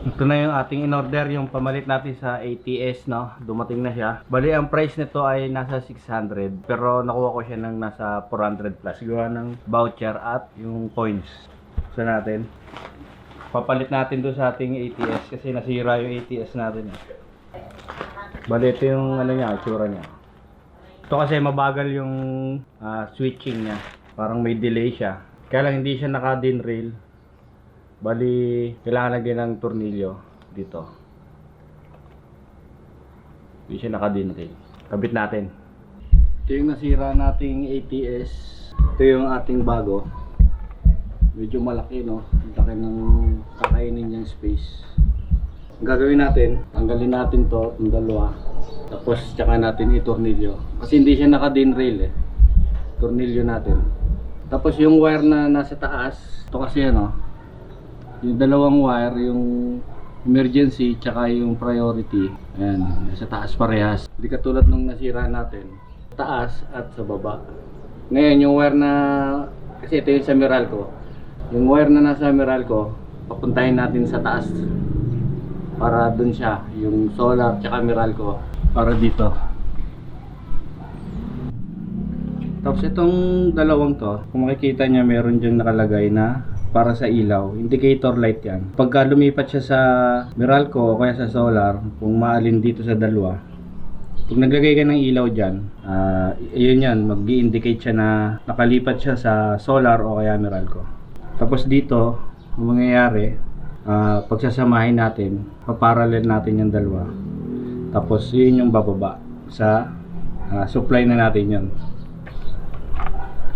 Ito na yung ating in-order, yung pamalit natin sa ATS, no? Dumating na siya. Bali, ang price nito ay nasa 600. Pero nakuha ko siya ng nasa 400 plus. Gawa ng voucher at yung coins. Buksan natin. Papalit natin doon sa ating ATS kasi nasira yung ATS natin. Bali, ito yung ano niya, itsura niya. Ito kasi mabagal yung switching niya. Parang may delay siya. Kaya lang hindi siya naka-din rail. Bali, kailangan lagyan ng tornilyo dito. Hindi siya naka-din rail. Kabit natin. Ito yung nasira nating ATS. Ito yung ating bago. Medyo malaki, no? Laki ng kakainin niyang space. Ang gagawin natin, tanggalin natin to, yung dalawa. Tapos tsaka natin i-tornilyo. Kasi hindi siya naka-din rail eh. Tornilyo natin. Tapos yung wire na nasa taas, ito kasi ano, yung dalawang wire, yung emergency tsaka yung priority, ayan, sa taas parehas. Hindi katulad nung nasira natin, taas at sa baba. Ngayon yung wire na, kasi ito yung sa Meralco, yung wire na nasa Meralco, papuntahin natin sa taas para dun siya, yung solar tsaka Meralco, para dito. Tapos itong dalawang to, kung makikita nyo, meron dyan nakalagay na para sa ilaw, indicator light yan. Pagka lumipat siya sa Meralco o kaya sa solar, kung maalin dito sa dalawa, pag naglagay ka ng ilaw dyan, yun yan, mag-i-indicate siya na nakalipat siya sa solar o kaya Meralco. Tapos dito, ang mangyayari, pagsasamahin natin, paparallel natin yung dalawa. Tapos yun yung bababa sa supply na natin yun.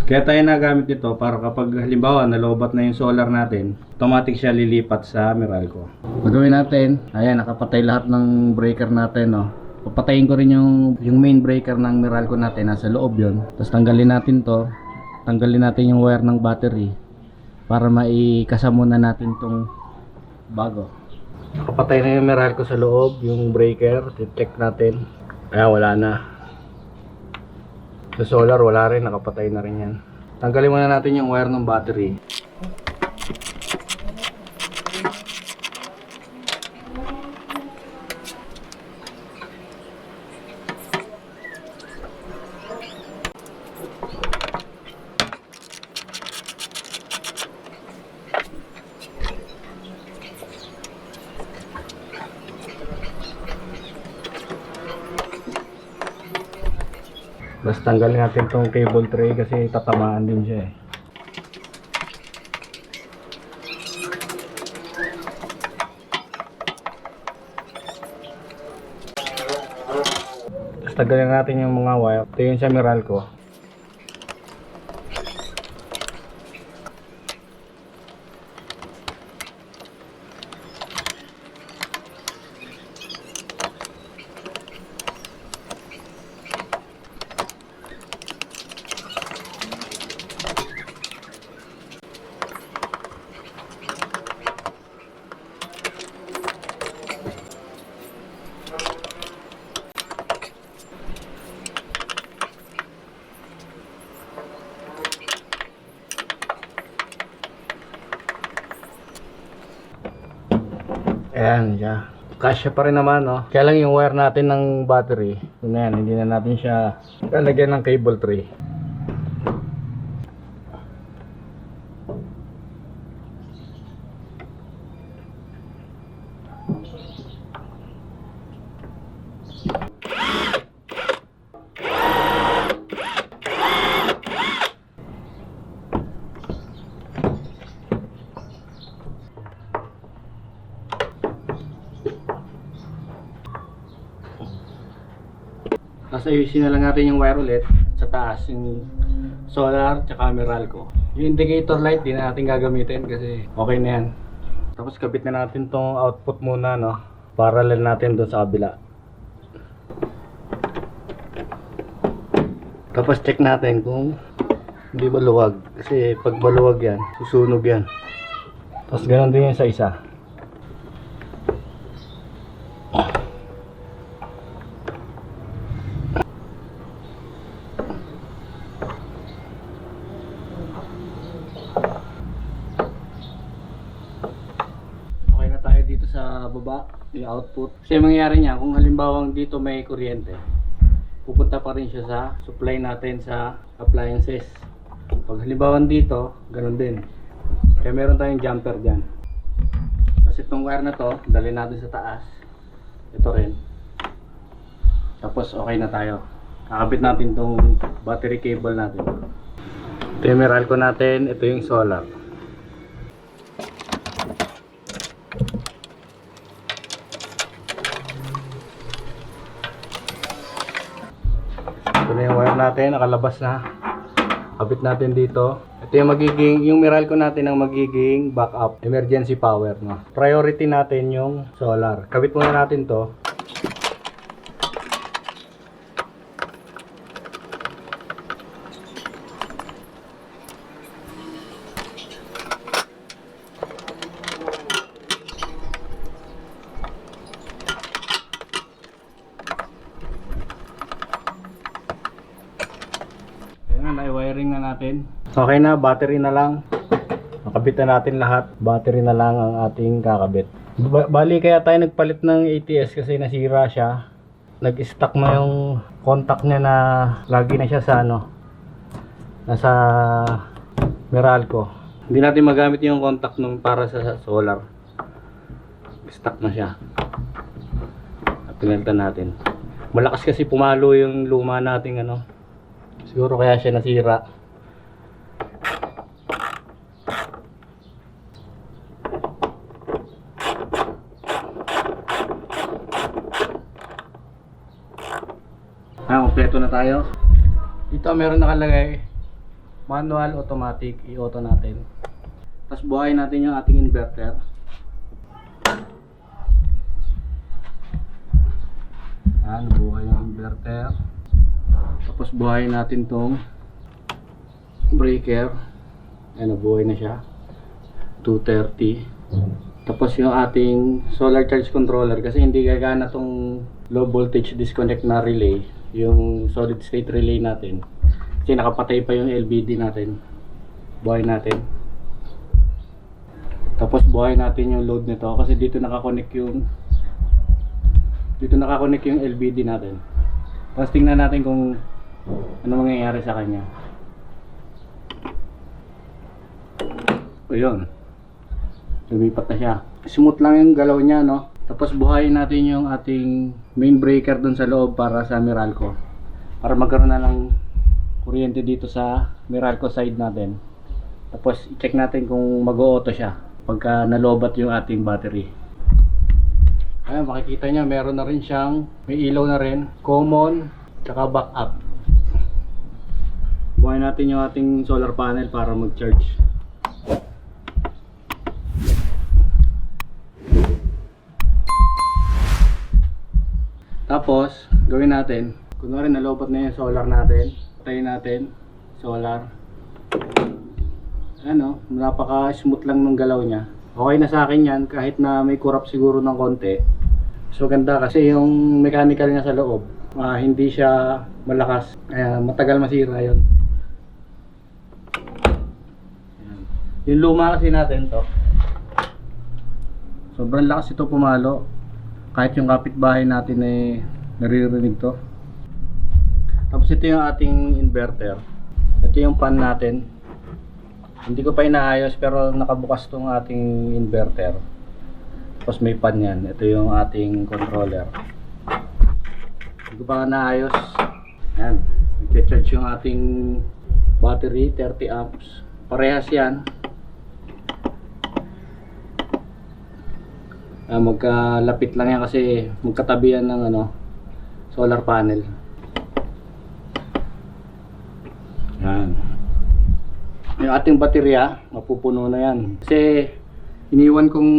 Kaya tayo nagamit nito para kapag halimbawa nalobat na yung solar natin, automatic siya lilipat sa Meralco. Gagawin natin, ayan, nakapatay lahat ng breaker natin, no. Papatayin ko rin yung main breaker ng Meralco natin, nasa loob yun. Tapos tanggalin natin to, tanggalin natin yung wire ng battery para maikasama na natin tong bago. Nakapatay na yung Meralco sa loob, yung breaker, check natin. Ayan, wala na. Sa solar wala rin, nakapatay na rin yan. Tanggalin muna natin yung wire ng battery. Basta tanggalin natin tong cable tray kasi tatamaan din siya eh. Tapos tanggalin natin yung mga wire. Ito yung sa Meralco. Ayan siya. Kasya pa rin naman, no? Kaya lang yung wire natin ng battery, yun na yan, hindi na natin siya lalagyan ng cable tray. Tapos ayusin na lang natin yung wire ulit sa taas, yung solar tsaka Meralco. Yung indicator light din natin gagamitin kasi okay na yan. Tapos kabit na natin tong output muna, no? Parallel natin doon sa kabila. Tapos check natin kung hindi maluwag, kasi pag maluwag yan, susunog yan. Tapos ganun din yung sa isa. Okay na tayo dito sa sa baba, yung output. Kasi mangyayari niya, kung halimbawa dito may kuryente, pupunta pa rin siya sa supply natin sa appliances. Pag halimbawa dito, ganun din. Kaya meron tayong jumper dyan. Kasi itong wire na to, dalhin natin sa taas. Ito rin. Tapos okay na tayo. Kakabit natin itong battery cable natin. Ito yung Meralco natin, ito yung solar. Ito na yung wire natin, nakalabas na. Kabit natin dito. Ito yung magiging, yung Meralco natin ang magiging backup, emergency power, no? Priority natin yung solar. Kabit muna natin to. Nai-wiring na natin. Okay na, battery na lang. Nakabit na natin lahat. Battery na lang ang ating kakabit. Bali kaya tayo nagpalit ng ATS kasi nasira siya. Nag-stuck na yung contact niya na lagi na siya sa nasa Meralco. Hindi natin magamit yung contact nung para sa solar. Stuck na siya. At pinalitan natin. Malakas kasi pumalo yung luma nating siguro kaya siya nasira. Kompleto na tayo. Dito meron nakalagay manual, automatic, i-auto natin. Tapos buhayin natin yung ating inverter. Yan, buhay yung inverter. Tapos buhayin natin tong breaker. Ayan, buhay na siya. 230. Tapos yung ating solar charge controller, kasi hindi gagana tong low voltage disconnect na relay, yung solid state relay natin. Kasi nakapatay pa yung LVD natin. Buhayin natin. Tapos buhayin natin yung load nito kasi dito nakakonect yung LVD natin. Tapos tingnan natin kung ano mangyayari sa kanya. O yun, lumipat na siya. Smooth lang yung galaw niya, no? Tapos buhayin natin yung ating main breaker dun sa loob para sa Meralco, para magkaroon na ng kuryente dito sa Meralco side natin. Tapos i-check natin kung mag-o-auto siya pagka nalobat yung ating battery. Ayan, makikita nyo meron na rin siyang, may ilaw na rin, common, tsaka backup. Buhayin natin yung ating solar panel para mag-charge. Tapos, gawin natin, kunwari nalobat na yung solar natin, patayin natin, solar. Ano, napaka-smooth lang ng galaw niya. Okay na sa akin yan, kahit na may kurap siguro ng konti. So ganda kasi yung mechanical niya sa loob, hindi siya malakas, matagal masira yun. Yung luma kasi natin to, sobrang lakas ito pumalo. Kahit yung kapitbahay natin ay naririnig to. Tapos ito yung ating inverter. Ito yung pan natin. Hindi ko pa inaayos pero nakabukas tong ating inverter. Tapos may pan yan. Ito yung ating controller. Hindi ko pa naayos. Yan. Nag-charge yung ating battery, 30 amps. Parehas yan. Magkalapit lang yan kasi magkatabi yan ng solar panel. Yan. Yung ating baterya mapupuno na yan kasi iniwan kong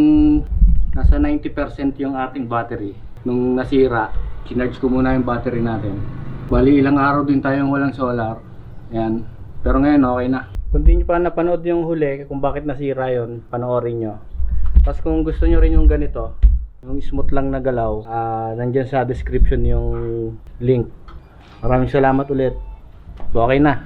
nasa 90% yung ating battery. Nung nasira, kinarge ko muna yung battery natin. Bali ilang araw din tayong walang solar. Yan. Pero ngayon okay na. Kung di nyo pa napanood yung huli kung bakit nasira yon, panoorin nyo. Tapos kung gusto nyo rin yung ganito, yung smooth lang na galaw, nandyan sa description yung link. Maraming salamat ulit. So, okay na.